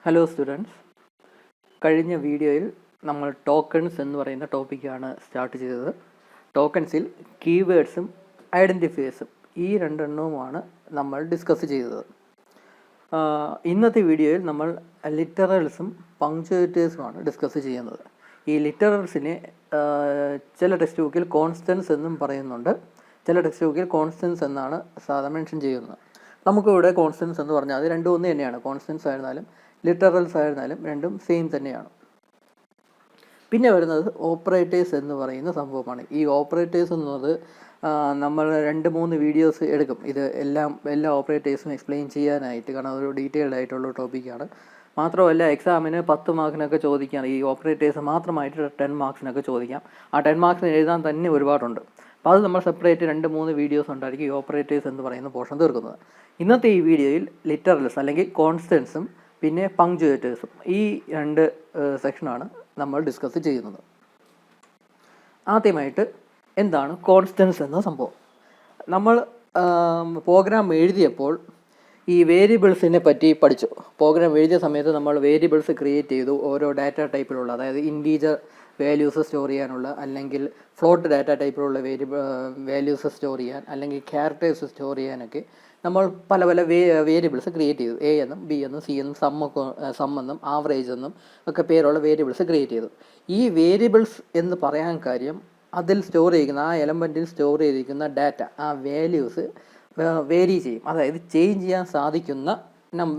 Hello students, കഴിഞ്ഞ വീഡിയോയിൽ നമ്മൾ ടോക്കൺസ് എന്ന് പറയുന്ന ടോപ്പിക്കാണ് സ്റ്റാർട്ട് ചെയ്തത്. ടോക്കൺസിൽ കീവേഡ്സും ഐഡൻറ്റിഫയേഴ്സും ഈ രണ്ടെണ്ണവുമാണ് നമ്മൾ ഡിസ്കസ് ചെയ്തത്. ഇന്നത്തെ വീഡിയോയിൽ നമ്മൾ ലിറ്ററൽസും പങ്ക്ച്വേറ്റേഴ്സുമാണ് ഡിസ്കസ് ചെയ്യുന്നത്. ഈ ലിറ്ററൽസിനെ ചില ടെക്സ്റ്റ് ബുക്കിൽ കോൺസ്റ്റൻസ് എന്നും പറയുന്നുണ്ട്, ചില ടെക്സ്റ്റ് ബുക്കിൽ കോൺസ്റ്റൻസ് എന്നാണ് സാധാരണ മെൻഷൻ ചെയ്യുന്നത്. നമുക്കിവിടെ കോൺസ്റ്റൻസ് എന്ന് പറഞ്ഞാൽ അത് രണ്ടും ഒന്ന് തന്നെയാണ്. കോൺസ്റ്റൻസ് ആയിരുന്നാലും ലിറ്ററൽസ് ആയിരുന്നാലും രണ്ടും സെയിം തന്നെയാണ്. പിന്നെ വരുന്നത് ഓപ്പറേറ്റേഴ്സ് എന്ന് പറയുന്ന സംഭവമാണ്. ഈ ഓപ്പറേറ്റേഴ്സ് എന്നത് നമ്മൾ 2-3 വീഡിയോസ് എടുക്കും ഇത് എല്ലാ ഓപ്പറേറ്റേഴ്സും എക്സ്പ്ലെയിൻ ചെയ്യാനായിട്ട്, കാരണം അതൊരു ഡീറ്റെയിൽഡ് ആയിട്ടുള്ള ടോപ്പിക്കാണ്. മാത്രമല്ല എക്സാമിന് 10 മാർക്കിനൊക്കെ ചോദിക്കാം. ഈ ഓപ്പറേറ്റേഴ്സ് മാത്രമായിട്ട് 10 മാർക്സിനൊക്കെ ചോദിക്കാം. ആ 10 മാർക്സിന് എഴുതാൻ തന്നെ ഒരുപാടുണ്ട്. അപ്പോൾ അത് നമ്മൾ സെപ്പറേറ്റ് 2-3 വീഡിയോസ് ഉണ്ടായിരിക്കും ഈ ഓപ്പറേറ്റേഴ്സ് എന്ന് പറയുന്ന പോർഷൻ തീർക്കുന്നത്. ഇന്നത്തെ ഈ വീഡിയോയിൽ ലിറ്ററൽസ് അല്ലെങ്കിൽ കോൺസ്റ്റൻസും പിന്നെ പങ്ക്ച്വേറ്റേഴ്സും ഈ രണ്ട് സെക്ഷനാണ് നമ്മൾ ഡിസ്കസ് ചെയ്യുന്നത്. ആദ്യമായിട്ട് എന്താണ് കോൺസ്റ്റൻസ് എന്ന സംഭവം? നമ്മൾ പ്രോഗ്രാം എഴുതിയപ്പോൾ ഈ വേരിയബിൾസിനെ പറ്റി പഠിച്ചു. പ്രോഗ്രാം എഴുതിയ സമയത്ത് നമ്മൾ വേരിയബിൾസ് ക്രിയേറ്റ് ചെയ്തു, ഓരോ ഡാറ്റ ടൈപ്പിലുള്ള, അതായത് ഇൻറ്റീജർ വാല്യൂസ് സ്റ്റോർ ചെയ്യാനുള്ള, അല്ലെങ്കിൽ ഫ്ലോട്ട് ഡാറ്റ ടൈപ്പിലുള്ള വാല്യൂസ് സ്റ്റോർ ചെയ്യാൻ, അല്ലെങ്കിൽ ക്യാരക്ടേഴ്സ് സ്റ്റോർ ചെയ്യാനൊക്കെ നമ്മൾ പല വേരിയബിൾസ് ക്രിയേറ്റ് ചെയ്തു. എ എന്നും ബി എന്നും സി എന്നും സം എന്നും ആവറേജ് എന്നും ഒക്കെ പേരുള്ള വേരിയബിൾസ് ക്രിയേറ്റ് ചെയ്തു. ഈ വേരിയബിൾസ് എന്ന് പറയാൻ കാര്യം അതിൽ സ്റ്റോർ ചെയ്തിരിക്കുന്ന ആ എലമെൻറ്റിൽ സ്റ്റോർ ചെയ്തിരിക്കുന്ന ഡാറ്റ, ആ വാല്യൂസ് വേരി ചെയ്യും, അതായത് ചേഞ്ച് ചെയ്യാൻ സാധിക്കുന്ന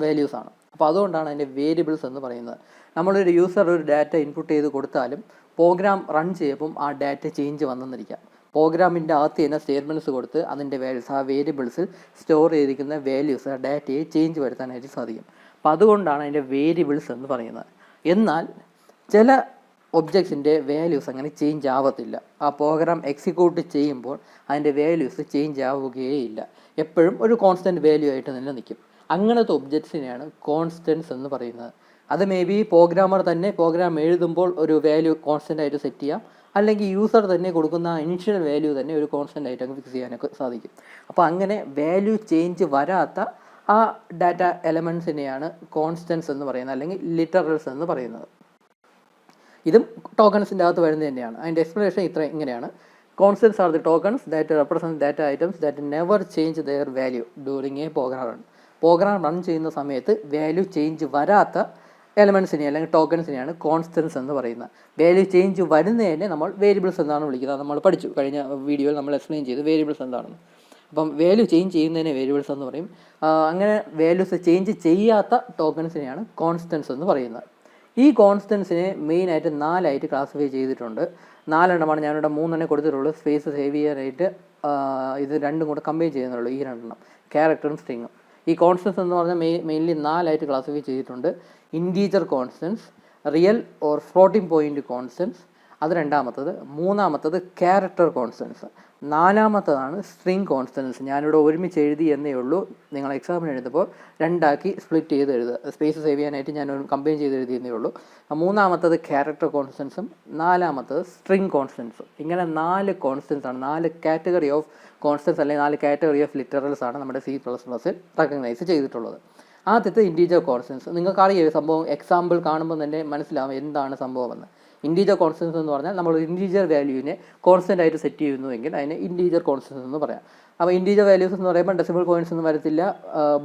വാല്യൂസാണ്. അപ്പോൾ അതുകൊണ്ടാണ് അതിൻ്റെ വേരിയബിൾസ് എന്ന് പറയുന്നത്. നമ്മളൊരു യൂസർ ഒരു ഡാറ്റ ഇൻപുട്ട് ചെയ്ത് കൊടുത്താലും പ്രോഗ്രാം റൺ ചെയ്യുമ്പം ആ ഡാറ്റ ചേഞ്ച് വന്നെന്നിരിക്കാം. പ്രോഗ്രാമിൻ്റെ അകത്ത് തന്നെ സ്റ്റേറ്റ്മെൻറ്റ്സ് കൊടുത്ത് അതിൻ്റെ വാല്യൂസ്, ആ വേരിയബിൾസിൽ സ്റ്റോർ ചെയ്തിരിക്കുന്ന വാല്യൂസ്, ആ ഡാറ്റയെ ചേഞ്ച് വരുത്താനായിട്ട് സാധിക്കും. അപ്പോൾ അതുകൊണ്ടാണ് അതിൻ്റെ വേരിയബിൾസ് എന്ന് പറയുന്നത്. എന്നാൽ ചില ഒബ്ജക്ട്സിൻ്റെ വാല്യൂസ് അങ്ങനെ ചേഞ്ച് ആവത്തില്ല. ആ പ്രോഗ്രാം എക്സിക്യൂട്ട് ചെയ്യുമ്പോൾ അതിൻ്റെ വാല്യൂസ് ചേഞ്ച് ആവുകയില്ല, എപ്പോഴും ഒരു കോൺസ്റ്റൻറ്റ് വാല്യൂ ആയിട്ട് തന്നെ നിൽക്കും. അങ്ങനത്തെ ഒബ്ജക്ട്സിനെയാണ് കോൺസ്റ്റൻസ് എന്ന് പറയുന്നത്. അത് മേ ബി പ്രോഗ്രാമർ തന്നെ പ്രോഗ്രാം എഴുതുമ്പോൾ ഒരു വാല്യൂ കോൺസ്റ്റൻ്റ് ആയിട്ട് സെറ്റ് ചെയ്യാം, അല്ലെങ്കിൽ യൂസർ തന്നെ കൊടുക്കുന്ന ഇനിഷ്യൽ വാല്യൂ തന്നെ ഒരു കോൺസ്റ്റൻ്റ് ആയിട്ട് ഫിക്സ് ചെയ്യാനൊക്കെ സാധിക്കും. അപ്പോൾ അങ്ങനെ വാല്യൂ ചേഞ്ച് വരാത്ത ആ ഡാറ്റ എലമെൻസിനെയാണ് കോൺസ്റ്റൻസ് എന്ന് പറയുന്നത്, അല്ലെങ്കിൽ ലിറ്ററൽസ് എന്ന് പറയുന്നത്. ഇതും ടോക്കൺസിൻ്റെ അകത്ത് വരുന്നത് തന്നെയാണ്. അതിൻ്റെ എക്സ്പ്ലനേഷൻ ഇങ്ങനെയാണ്: constants are the tokens that represent data items that never change there value during A program run. Program run ചെയ്യുന്ന സമയത്ത് വാല്യൂ ചേഞ്ച് വരാത്ത എലമെൻസിനെ അല്ലെങ്കിൽ ടോക്കൺസിനെയാണ് കോൺസ്റ്റൻസ് എന്ന് പറയുന്നത്. വാല്യൂ ചേഞ്ച് വരുന്നതിനെ നമ്മൾ വേരിയബിൾസ് എന്നാണ് വിളിക്കുന്നത്. നമ്മൾ പഠിച്ചു, കഴിഞ്ഞ വീഡിയോയിൽ നമ്മൾ എക്സ്പ്ലെയിൻ ചെയ്തു വേരിയബിൾസ് എന്താണെന്ന്. അപ്പം വാല്യൂ ചേഞ്ച് ചെയ്യുന്നതിനെ വേരിയബിൾസ് എന്ന് പറയും. അങ്ങനെ വാല്യൂസ് ചേഞ്ച് ചെയ്യാത്ത ടോക്കൺസിനെയാണ് കോൺസ്റ്റൻസ് എന്ന് പറയുന്നത്. ഈ കോൺസ്റ്റൻസിനെ മെയിനായിട്ട് 4 ക്ലാസിഫൈ ചെയ്തിട്ടുണ്ട്. 4 ഞാനിവിടെ 3 കൊടുത്തിട്ടുള്ളൂ. സ്പേസ് സേവ് ചെയ്യാനായിട്ട് ഇത് രണ്ടും കൂടെ കമ്പൈൻ ചെയ്യുന്നുള്ളൂ, ഈ 2 ക്യാരക്ടറും സ്ട്രിങ്ങും. ഈ കോൺസ്റ്റൻസ് എന്ന് പറഞ്ഞാൽ മെയിൻലി 4 ക്ലാസിഫൈ ചെയ്തിട്ടുണ്ട്. Integer constants, real or floating point constants, അത് രണ്ടാമത്തത്. മൂന്നാമത്തത് ക്യാരക്ടർ കോൺസ്റ്റൻസ്. നാലാമത്തതാണ് സ്ട്രിങ് കോൺസ്റ്റൻസ്. ഞാനിവിടെ ഒരുമിച്ച് എഴുതി എന്നേ ഉള്ളൂ. നിങ്ങൾ എക്സാമിന് എഴുതുമ്പോൾ 2 സ്പ്ലിറ്റ് ചെയ്ത് എഴുതുക. സ്പേസ് സേവ് ചെയ്യാനായിട്ട് ഞാൻ കമ്പൈൻ ചെയ്ത് എഴുതിയെന്നേ ഉള്ളൂ. മൂന്നാമത്തത് ക്യാരക്ടർ കോൺസ്റ്റൻസും നാലാമത്തത് സ്ട്രിങ് കോൺസ്റ്റൻസും. ഇങ്ങനെ 4 കോൺസ്റ്റൻസ് ആണ്, 4 കാറ്റഗറി ഓഫ് കോൺസ്റ്റൻസ് അല്ലെങ്കിൽ 4 കാറ്റഗറി ഓഫ് ലിറ്ററൽസ് ആണ് നമ്മുടെ C++ൽ റെക്കഗ്നൈസ് ചെയ്തിട്ടുള്ളത്. ആദ്യത്തെ ഇൻറ്റീജർ കോൺസ്റ്റൻസ്. നിങ്ങൾക്കറിയാം സംഭവം, എക്സാമ്പിൾ കാണുമ്പോൾ തന്നെ മനസ്സിലാവും എന്താണ് സംഭവമെന്ന്. ഇൻറ്റീജർ കോൺസ്റ്റൻസ് എന്ന് പറഞ്ഞാൽ നമ്മൾ ഇൻറ്റീജർ വാല്യൂവിനെ കോൺസ്റ്റൻ്റ് ആയിട്ട് സെറ്റ് ചെയ്യുന്നുവെങ്കിൽ അതിനെ ഇൻറ്റീജർ കോൺസ്റ്റൻസ് എന്ന് പറയാം. അപ്പോൾ ഇൻറ്റീജർ വാല്യൂസ് എന്ന് പറയുമ്പോൾ ഡെസിമൽ പോയിൻറ്റ്സ് ഒന്നും വരത്തില്ല.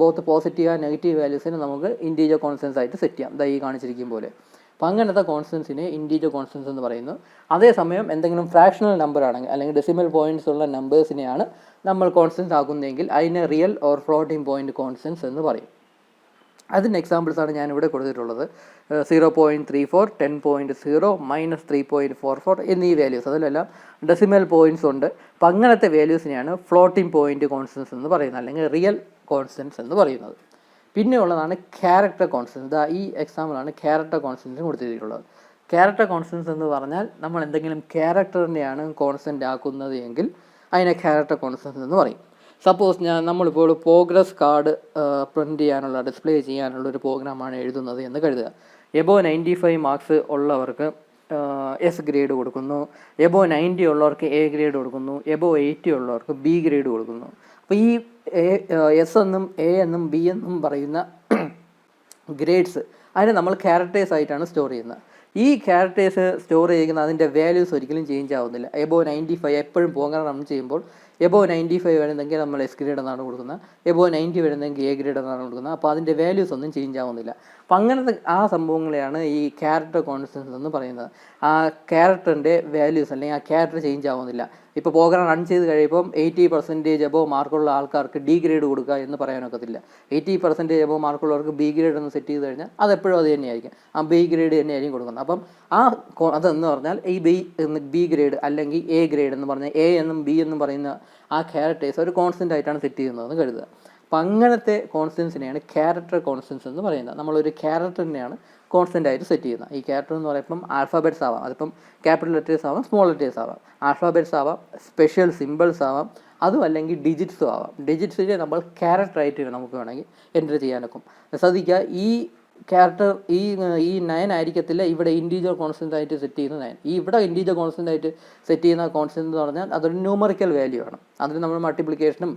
ബോത്ത് പോസിറ്റീവ് ആൻഡ് നെഗറ്റീവ് വാല്യൂസിനെ നമുക്ക് ഇൻറ്റീജർ കോൺസ്റ്റൻസ് ആയിട്ട് സെറ്റ് ചെയ്യാം, ഈ കാണിച്ചിരിക്കും പോലെ. അപ്പോൾ അങ്ങനത്തെ കോൺസ്റ്റൻസിനെ ഇൻറ്റീജർ കോൺസ്റ്റൻസ് എന്ന് പറയുന്നു. അതേസമയം എന്തെങ്കിലും ഫ്രാക്ഷണൽ നമ്പർ ആണെങ്കിൽ അല്ലെങ്കിൽ ഡെസിമൽ പോയിൻറ്റ്സ് ഉള്ള നമ്പേഴ്സിനെയാണ് നമ്മൾ കോൺസ്റ്റൻസ് ആക്കുന്നതെങ്കിൽ അതിനെ real or floating point constants എന്ന് പറയും. അതിൻ്റെ എക്സാമ്പിൾസാണ് ഞാനിവിടെ കൊടുത്തിട്ടുള്ളത്. 0.34, 10.0, -3.44 എന്നീ വാല്യൂസ്. അതിലെല്ലാം ഡെസിമൽ പോയിൻറ്റ്സ് ഉണ്ട്. അപ്പം അങ്ങനത്തെ വാല്യൂസിനെയാണ് ഫ്ലോട്ടിംഗ് പോയിൻറ്റ് കോൺസ്റ്റൻസ് എന്ന് പറയുന്നത്, അല്ലെങ്കിൽ റിയൽ കോൺസ്റ്റൻസ് എന്ന് പറയുന്നത്. പിന്നെ ഉള്ളതാണ് ക്യാരക്ടർ കോൺസ്റ്റൻസ്. ഈ എക്സാമ്പിളാണ് ക്യാരക്ടർ കോൺസ്റ്റൻസ് കൊടുത്തിട്ടുള്ളത്. ക്യാരക്ടർ കോൺസ്റ്റൻസ് എന്ന് പറഞ്ഞാൽ നമ്മൾ എന്തെങ്കിലും ക്യാരക്ടറിനെയാണ് കോൺസ്റ്റൻ്റ് ആക്കുന്നത് എങ്കിൽ അതിനെ ക്യാരക്ടർ കോൺസ്റ്റൻസ് എന്ന് പറയും. സപ്പോസ് നമ്മളിപ്പോൾ പ്രോഗ്രസ് കാർഡ് പ്രിൻറ്റ് ചെയ്യാനുള്ള, ഡിസ്പ്ലേ ചെയ്യാനുള്ള ഒരു പ്രോഗ്രാമാണ് എഴുതുന്നത് എന്ന് കരുതുക. എബോ 95 മാർക്സ് ഉള്ളവർക്ക് എസ് ഗ്രേഡ് കൊടുക്കുന്നു, എബോ 90 ഉള്ളവർക്ക് എ ഗ്രേഡ് കൊടുക്കുന്നു, എബോ 80 ഉള്ളവർക്ക് ബി ഗ്രേഡ് കൊടുക്കുന്നു. അപ്പോൾ ഈ എസ് എന്നും എ എന്നും ബി എന്നും പറയുന്ന ഗ്രേഡ്സ് അതിനെ നമ്മൾ ക്യാരക്ടേഴ്സ് ആയിട്ടാണ് സ്റ്റോർ ചെയ്യുന്നത്. ഈ ക്യാരക്ടേഴ്സ് സ്റ്റോർ ചെയ്യുന്ന അതിൻ്റെ വാല്യൂസ് ഒരിക്കലും ചേഞ്ച് ആവുന്നില്ല. എബോവ് 95 എപ്പോഴും പ്രോഗ്രാം റൺ ചെയ്യുമ്പോൾ എബോവ് 95 വരുന്നെങ്കിൽ നമ്മൾ എസ് ഗ്രേഡ് എന്നാണ് കൊടുക്കുന്നത്, എബോവ് 90 വരുന്നെങ്കിൽ എ ഗ്രേഡ് എന്നാണ് കൊടുക്കുന്നത്. അപ്പോൾ അതിൻ്റെ വാല്യൂസ് ഒന്നും ചേഞ്ച് ആവുന്നില്ല. അപ്പം അങ്ങനത്തെ ആ സംഭവങ്ങളെയാണ് ഈ ക്യാരക്ടർ കോൺസ്റ്റൻസ് എന്ന് പറയുന്നത്. ആ ക്യാരക്ടറിൻ്റെ വാല്യൂസ് അല്ലെങ്കിൽ ആ ക്യാരക്ടർ ചേഞ്ച് ആവുന്നില്ല. ഇപ്പോൾ പ്രോഗ്രാം റൺ ചെയ്ത് കഴിയുമ്പം 80% എബോവ് മാർക്കുള്ള ആൾക്കാർക്ക് ഡി ഗ്രേഡ് കൊടുക്കുക എന്ന് പറയാനൊക്കത്തില്ല. 80% എബോവ് മാർക്കുള്ളവർക്ക് ബി ഗ്രേഡ് എന്ന് സെറ്റ് ചെയ്ത് കഴിഞ്ഞാൽ അതെപ്പോഴും അത് തന്നെയായിരിക്കും, ആ ബി ഗ്രേഡ് തന്നെയായിരിക്കും കൊടുക്കുന്നത്. അപ്പം അതെന്ന് പറഞ്ഞാൽ ഈ ബി ഗ്രേഡ് അല്ലെങ്കിൽ എ ഗ്രേഡ് എന്ന് പറഞ്ഞാൽ എ എന്നും ബി എന്നും പറയുന്ന ആ ക്യാരക്ടേഴ്സ് ഒരു കോൺസ്റ്റൻ്റ് ആയിട്ടാണ് സെറ്റ് ചെയ്യുന്നതെന്ന് കരുതുക. അപ്പം അങ്ങനത്തെ കോൺസ്റ്റൻസിനെയാണ് ക്യാരക്ടർ കോൺസ്റ്റൻസ് എന്ന് പറയുന്നത്. നമ്മളൊരു ക്യാരക്ടറിനെയാണ് കോൺസ്റ്റൻ്റ് ആയിട്ട് സെറ്റ് ചെയ്യുന്നത്. ഈ ക്യാരക്ടർ എന്ന് പറയുമ്പം ആൽഫാബെറ്റ്സ് ആവാം, അതിപ്പം ക്യാപിറ്റൽ ലെറ്റേഴ്സ് ആവാം, സ്മോൾ ലെറ്റേഴ്സ് ആവാം, ആൽഫാബെറ്റ്സ് ആവാം, സ്പെഷ്യൽ സിമ്പിൾസ് ആവാം, അതും അല്ലെങ്കിൽ ഡിജിറ്റ്സും ആവാം. ഡിജിറ്റ്സിനെ നമ്മൾ ക്യാരക്ടറായിട്ട് നമുക്ക് വേണമെങ്കിൽ എൻ്റർ ചെയ്യാനൊക്കും. ശ്രദ്ധിക്കുക, ഈ ക്യാരക്ടർ ഈ 9 ആയിരിക്കത്തില്ല ഇവിടെ ഇൻറ്റീജർ കോൺസ്റ്റൻ്റ് ആയിട്ട് സെറ്റ് ചെയ്യുന്ന 9. ഇവിടെ ഇൻറ്റീജർ കോൺസ്റ്റൻ്റ് ആയിട്ട് സെറ്റ് ചെയ്യുന്ന കോൺസ്റ്റൻ്റ് എന്ന് പറഞ്ഞാൽ അതൊരു ന്യൂമറിക്കൽ വാല്യൂ ആണ്. അതിന് നമ്മൾ മൾട്ടിപ്ലിക്കേഷനും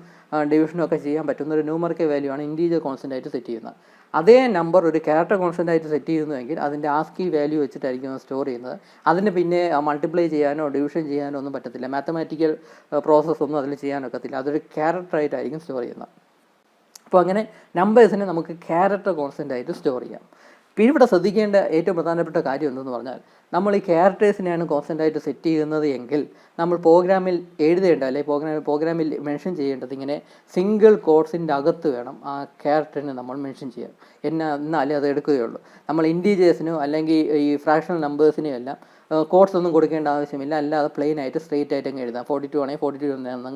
ഡിവിഷനും ഒക്കെ ചെയ്യാൻ പറ്റുന്ന ഒരു ന്യൂമറിക്കൽ വാല്യൂ ആണ് ഇൻറ്റീജർ കോൺസ്റ്റൻ്റ് ആയിട്ട് സെറ്റ് ചെയ്യുന്നത്. അതേ നമ്പർ ഒരു ക്യാരക്ടർ കോൺസ്റ്റൻ്റ് ആയിട്ട് സെറ്റ് ചെയ്യുന്നുവെങ്കിൽ അതിൻ്റെ ആസ്കി വാല്യൂ വെച്ചിട്ടായിരിക്കും സ്റ്റോർ ചെയ്യുന്നത്. അതിന് പിന്നെ മൾട്ടിപ്ലൈ ചെയ്യാനോ ഡിവിഷൻ ചെയ്യാനോ ഒന്നും പറ്റത്തില്ല. മാത്തമാറ്റിക്കൽ പ്രോസസ്സ് ഒന്നും അതിൽ ചെയ്യാനൊക്കത്തില്ല. അതൊരു ക്യാരക്ടറായിട്ടായിരിക്കും സ്റ്റോർ ചെയ്യുന്നത്. അപ്പോൾ അങ്ങനെ നമ്പേഴ്സിനെ നമുക്ക് ക്യാരക്ടർ കോൺസ്റ്റൻ്റ് ആയിട്ട് സ്റ്റോർ ചെയ്യാം. പിന്നെ ഇവിടെ ശ്രദ്ധിക്കേണ്ട ഏറ്റവും പ്രധാനപ്പെട്ട കാര്യം എന്തെന്ന് പറഞ്ഞാൽ, നമ്മൾ ഈ ക്യാരക്ടേഴ്സിനെയാണ് കോൺസ്റ്റൻ്റ് ആയിട്ട് സെറ്റ് ചെയ്യുന്നത് എങ്കിൽ നമ്മൾ പ്രോഗ്രാമിൽ എഴുതേണ്ട അല്ലെങ്കിൽ പ്രോഗ്രാമിൽ മെൻഷൻ ചെയ്യേണ്ടത് ഇങ്ങനെ സിംഗിൾ കോട്ട്സിൻ്റെ അകത്ത് വേണം ആ ക്യാരക്ടറിനെ നമ്മൾ മെൻഷൻ ചെയ്യാൻ. എന്നാലേ അത് എടുക്കുകയുള്ളൂ. നമ്മൾ ഇൻറ്റീജേഴ്സിനോ അല്ലെങ്കിൽ ഈ ഫ്രാക്ഷണൽ നമ്പേഴ്സിനെയോ എല്ലാം കോഡ്സ് ഒന്നും കൊടുക്കേണ്ട ആവശ്യമില്ല. അല്ലാതെ പ്ലെയിൻ ആയിട്ട് സ്ട്രെയിറ്റ് ആയിട്ട് അങ്ങ് എഴുതാം. 42 ആണെങ്കിൽ 42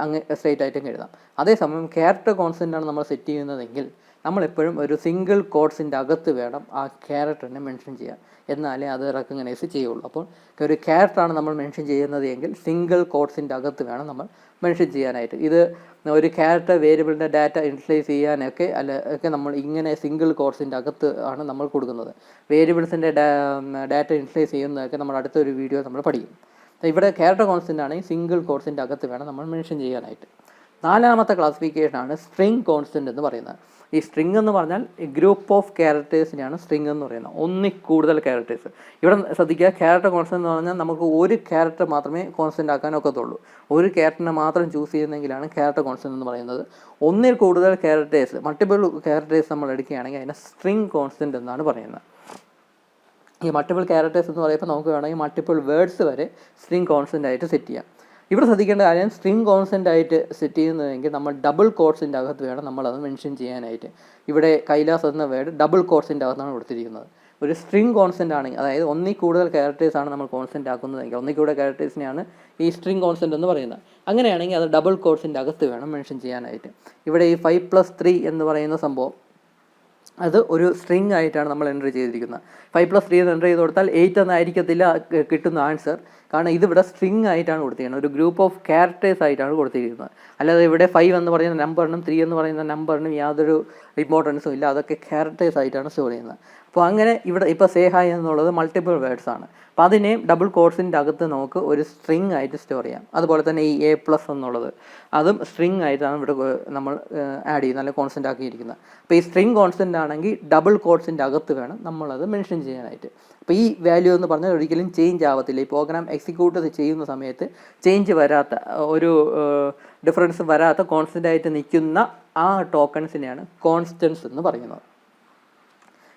അങ്ങ് സ്ട്രെയിറ്റ് ആയിട്ട് അങ്ങ് എഴുതാം. അതേസമയം ക്യാരക്ടർ കോൺസ്റ്റൻ്റ് ആണ് നമ്മൾ സെറ്റ് ചെയ്യുന്നതെങ്കിൽ നമ്മളെപ്പോഴും ഒരു സിംഗിൾ കോട്ട്സിൻ്റെ അകത്ത് വേണം ആ ക്യാരക്ടറിനെ മെൻഷൻ ചെയ്യാൻ. എന്നാലേ അത് റെക്കഗ്നൈസ് ചെയ്യുള്ളൂ. അപ്പോൾ ഒരു ക്യാരക്ടറാണ് നമ്മൾ മെൻഷൻ ചെയ്യുന്നത് എങ്കിൽ സിംഗിൾ കോട്ട്സിൻ്റെ അകത്ത് വേണം നമ്മൾ മെൻഷൻ ചെയ്യാനായിട്ട്. ഇത് ഒരു ക്യാരക്ടർ വേരിയബിളിൻ്റെ ഡാറ്റ ഇനിഷ്യലൈസ് ചെയ്യാനൊക്കെ ഒക്കെ നമ്മൾ ഇങ്ങനെ സിംഗിൾ കോട്ട്സിൻ്റെ അകത്ത് ആണ് നമ്മൾ കൊടുക്കുന്നത്. വേരിയബിൾസിൻ്റെ ഡാറ്റ ഇനിഷ്യലൈസ് ചെയ്യുന്നതൊക്കെ നമ്മൾ അടുത്തൊരു വീഡിയോ നമ്മൾ പഠിക്കും. ഇവിടെ ക്യാരക്ടർ കോൺസ്റ്റൻ്റ് ആണെങ്കിൽ സിംഗിൾ കോട്ട്സിൻ്റെ അകത്ത് വേണം നമ്മൾ മെൻഷൻ ചെയ്യാനായിട്ട്. 4ാമത്തെ ക്ലാസിഫിക്കേഷനാണ് സ്ട്രിങ് കോൺസ്റ്റൻ്റ് എന്ന് പറയുന്നത്. ഈ സ്ട്രിങ് എന്ന് പറഞ്ഞാൽ ഗ്രൂപ്പ് ഓഫ് ക്യാരക്ടേഴ്സിനെയാണ് സ്ട്രിങ് എന്ന് പറയുന്നത്. ഒന്നിൽ കൂടുതൽ ക്യാരക്ടേഴ്സ്. ഇവിടെ ശ്രദ്ധിക്കുക, ക്യാരക്ടർ കോൺസ്റ്റൻ്റ് എന്ന് പറഞ്ഞാൽ നമുക്ക് ഒരു ക്യാരക്ടർ മാത്രമേ കോൺസ്റ്റൻ്റ് ആക്കാൻ ഒക്കത്തുള്ളൂ. ഒരു ക്യാരക്ടറിനെ മാത്രം ചൂസ് ചെയ്യുന്നെങ്കിലാണ് ക്യാരക്ടർ കോൺസ്റ്റൻ്റ് എന്ന് പറയുന്നത്. ഒന്നിൽ കൂടുതൽ ക്യാരക്ടേഴ്സ്, മൾട്ടിപ്പിൾ ക്യാരക്ടേഴ്സ് നമ്മൾ എടുക്കുകയാണെങ്കിൽ അതിനെ സ്ട്രിങ് കോൺസ്റ്റൻ്റ് എന്നാണ് പറയുന്നത്. ഈ മൾട്ടിപ്പിൾ ക്യാരക്ടേഴ്സ് എന്ന് പറയുമ്പോൾ നമുക്ക് വേണമെങ്കിൽ മൾട്ടിപ്പിൾ വേർഡ്സ് വരെ സ്ട്രിങ് കോൺസ്റ്റൻ്റ് ആയിട്ട് സെറ്റ് ചെയ്യാം. ഇവിടെ ശ്രദ്ധിക്കേണ്ട കാര്യം, സ്ട്രിങ് കോൺസ്റ്റൻ്റ് ആയിട്ട് സെറ്റ് ചെയ്യുന്നതെങ്കിൽ നമ്മൾ ഡബിൾ കോട്ട്സിൻ്റെ അകത്ത് വേണം നമ്മളത് മെൻഷൻ ചെയ്യാനായിട്ട്. ഇവിടെ കൈലാസ് എന്ന വേർഡ് ഡബിൾ കോട്ട്സിൻ്റെ അകത്താണ് കൊടുത്തിരിക്കുന്നത്. ഒരു സ്ട്രിങ് കോൺസ്റ്റൻ്റ് ആണെങ്കിൽ, അതായത് ഒന്നിൽ കൂടുതൽ ക്യാരക്ടേഴ്സാണ് നമ്മൾ കോൺസ്റ്റൻ്റ് ആക്കുന്നതെങ്കിൽ, ഒന്നിൽ കൂടുതൽ ക്യാരക്ടേഴ്സിനെയാണ് ഈ സ്ട്രിങ് കോൺസ്റ്റൻ്റ് എന്ന് പറയുന്നത്. അങ്ങനെയാണെങ്കിൽ അത് ഡബിൾ കോട്ട്സിൻ്റെ അകത്ത് വേണം മെൻഷൻ ചെയ്യാനായിട്ട്. ഇവിടെ ഈ 5+3 എന്ന് പറയുന്ന സംഭവം അത് ഒരു സ്ട്രിങ് ആയിട്ടാണ് നമ്മൾ എൻ്റർ ചെയ്തിരിക്കുന്നത്. 5+3 എന്ന് എൻ്റർ ചെയ്ത് കൊടുത്താൽ 8 എന്നായിരിക്കത്തില്ല കിട്ടുന്ന ആൻസർ. കാരണം ഇതിവിടെ സ്ട്രിങ് ആയിട്ടാണ് കൊടുത്തിരിക്കുന്നത്, ഒരു ഗ്രൂപ്പ് ഓഫ് ക്യാരക്ടേഴ്സ് ആയിട്ടാണ് കൊടുത്തിരിക്കുന്നത്. അല്ലാതെ ഇവിടെ 5 എന്ന് പറയുന്ന നമ്പറിനും 3 എന്ന് പറയുന്ന നമ്പറിനും യാതൊരു ഇമ്പോർട്ടൻസും ഇല്ല. അതൊക്കെ ക്യാരക്ടേഴ്സ് ആയിട്ടാണ് സ്റ്റോർ ചെയ്യുന്നത്. അപ്പോൾ അങ്ങനെ ഇവിടെ ഇപ്പോൾ സേ ഹായ് എന്നുള്ളത് മൾട്ടിപ്പിൾ വേർഡ്സ് ആണ്. അപ്പോൾ അതിനെ ഡബിൾ കോട്ട്സിൻ്റെ അകത്ത് നമുക്ക് ഒരു സ്ട്രിങ് ആയിട്ട് സ്റ്റോർ ചെയ്യാം. അതുപോലെ തന്നെ ഈ A+ എന്നുള്ളത് അതും സ്ട്രിങ് ആയിട്ടാണ് ഇവിടെ നമ്മൾ ആഡ് ചെയ്യുന്നത്, അല്ലെങ്കിൽ കോൺസ്റ്റൻ്റ് ആക്കിയിരിക്കുന്നത്. അപ്പോൾ ഈ സ്ട്രിങ് കോൺസ്റ്റൻ്റ് ആണെങ്കിൽ ഡബിൾ കോട്ട്സിൻ്റെ അകത്ത് വേണം നമ്മളത് മെൻഷൻ ചെയ്യാനായിട്ട്. അപ്പോൾ ഈ വാല്യൂ എന്ന് പറഞ്ഞാൽ ഒരിക്കലും ചേഞ്ച് ആവത്തില്ല. ഈ പ്രോഗ്രാം എക്സിക്യൂട്ട് ചെയ്യുന്ന സമയത്ത് ചേഞ്ച് വരാത്ത, ഒരു ഡിഫറൻസ് വരാത്ത കോൺസ്റ്റൻ്റ് ആയിട്ട് നിൽക്കുന്ന ആ ടോക്കൺസിനെയാണ് കോൺസ്റ്റൻസ് എന്ന് പറയുന്നത്.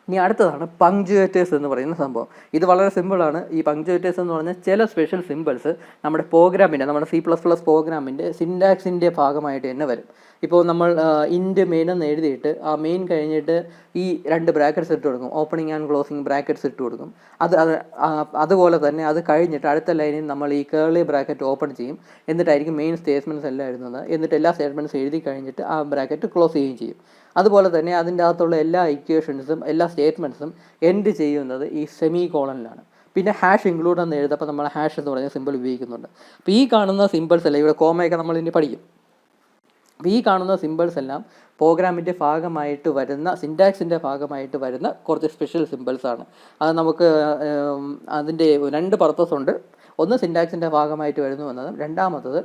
ഇനി അടുത്തതാണ് പങ്ക്ച്വേറ്റേഴ്സ് എന്ന് പറയുന്ന സംഭവം. ഇത് വളരെ സിമ്പിളാണ്. ഈ പങ്ക്ച്വേറ്റേഴ്സ് എന്ന് പറഞ്ഞാൽ ചില സ്പെഷ്യൽ സിമ്പിൾസ് നമ്മുടെ പ്രോഗ്രാമിൻ്റെ, നമ്മുടെ C++ പ്രോഗ്രാമിൻ്റെ സിൻറ്റാക്സിൻ്റെ ഭാഗമായിട്ട് തന്നെ വരും. ഇപ്പോൾ നമ്മൾ ഇൻറ്റ് മെയിൻ എന്ന് എഴുതിയിട്ട് ആ മെയിൻ കഴിഞ്ഞിട്ട് ഈ 2 ബ്രാക്കറ്റ്സ് ഇട്ട് കൊടുക്കും, ഓപ്പണിംഗ് ആൻഡ് ക്ലോസിങ് ബ്രാക്കറ്റ്സ് ഇട്ട് കൊടുക്കും. അതുപോലെ തന്നെ അത് കഴിഞ്ഞിട്ട് അടുത്ത ലൈനിൽ നമ്മൾ ഈ കേർലി ബ്രാക്കറ്റ് ഓപ്പൺ ചെയ്യും. എന്നിട്ടായിരിക്കും മെയിൻ സ്റ്റേറ്റ്മെൻറ്റ്സ് എല്ലാം എഴുതുന്നത്. എന്നിട്ട് എല്ലാ സ്റ്റേറ്റ്മെൻറ്റ്സ് എഴുതി കഴിഞ്ഞിട്ട് ആ ബ്രാക്കറ്റ് ക്ലോസ് ചെയ്യുകയും ചെയ്യും. അതുപോലെ തന്നെ അതിൻ്റെ അകത്തുള്ള എല്ലാ ഇക്വേഷൻസും എല്ലാ സ്റ്റേറ്റ്മെൻറ്റ്സും എൻഡ് ചെയ്യുന്നത് ഈ സെമി കോളനിലാണ്. പിന്നെ ഹാഷ് ഇൻക്ലൂഡ് എന്ന് എഴുതപ്പോൾ നമ്മൾ ഹാഷ് എന്ന് പറയുന്ന സിമ്പിൾ ഉപയോഗിക്കുന്നുണ്ട്. അപ്പോൾ ഈ കാണുന്ന സിമ്പിൾസ് അല്ല, ഇവിടെ കോമയൊക്കെ നമ്മൾ ഇനി പഠിക്കും. അപ്പോൾ ഈ കാണുന്ന സിമ്പിൾസ് എല്ലാം പ്രോഗ്രാമിൻ്റെ ഭാഗമായിട്ട് വരുന്ന സിൻറ്റാക്സിൻ്റെ ഭാഗമായിട്ട് വരുന്ന കുറച്ച് സ്പെഷ്യൽ സിമ്പിൾസാണ്. അത് നമുക്ക് അതിൻ്റെ 2 പർപ്പസ് ഉണ്ട്. ഒന്ന് സിൻറ്റാക്സിൻ്റെ ഭാഗമായിട്ട് വരുന്നു എന്നതും, രണ്ടാമത്തത്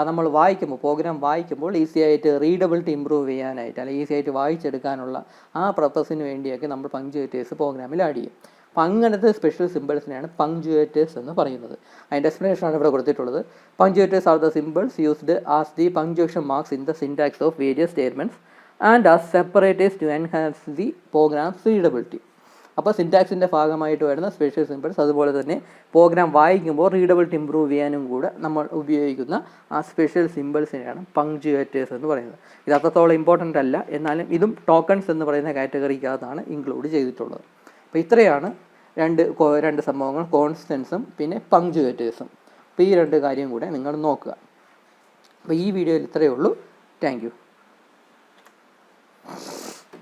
നമ്മൾ വായിക്കുമ്പോൾ പ്രോഗ്രാം വായിക്കുമ്പോൾ ഈസി ആയിട്ട് റീഡബിലിറ്റി ഇമ്പ്രൂവ് ചെയ്യാനായിട്ട്, അല്ലെങ്കിൽ ഈസി ആയിട്ട് വായിച്ചെടുക്കാനുള്ള ആ പർപ്പസിന് വേണ്ടിയൊക്കെ നമ്മൾ പങ്ക്ച്വേറ്റേഴ്സ് പ്രോഗ്രാമിൽ ആഡ് ചെയ്യും. അപ്പം അങ്ങനത്തെ സ്പെഷ്യൽ സിമ്പിൾസിനെയാണ് പങ്ക്ച്വേറ്റേഴ്സ് എന്ന് പറയുന്നത്. അതിൻ്റെ എക്സ്പ്ലനേഷനാണ് ഇവിടെ കൊടുത്തിട്ടുള്ളത്. Punctuators are the symbols used as the punctuation marks in the syntax of various statements and as separators to enhance the programs readability. അപ്പോൾ സിൻറ്റാക്സിൻ്റെ ഭാഗമായിട്ട് വരുന്ന സ്പെഷ്യൽ സിമ്പിൾസ്, അതുപോലെ തന്നെ പ്രോഗ്രാം വായിക്കുമ്പോൾ റീഡബിലിറ്റി ഇമ്പ്രൂവ് ചെയ്യാനും കൂടെ നമ്മൾ ഉപയോഗിക്കുന്ന ആ സ്പെഷ്യൽ സിമ്പിൾസിനെയാണ് പങ്ക്ച്വേറ്റേഴ്സ് എന്ന് പറയുന്നത്. ഇത് അത്രത്തോളം ഇമ്പോർട്ടൻ്റ് അല്ല, എന്നാലും ഇതും ടോക്കൺസ് എന്ന് പറയുന്ന കാറ്റഗറിക്കകത്താണ് ഇൻക്ലൂഡ് ചെയ്തിട്ടുള്ളത്. അപ്പോൾ ഇത്രയാണ് രണ്ട് സംഭവങ്ങൾ, കോൺസ്റ്റൻസും പിന്നെ പങ്ക്ച്വേറ്റേഴ്സും. അപ്പോൾ ഈ 2 കാര്യം കൂടെ നിങ്ങൾ നോക്കുക. അപ്പോൾ ഈ വീഡിയോയിൽ ഇത്രയേ ഉള്ളൂ. Thank you.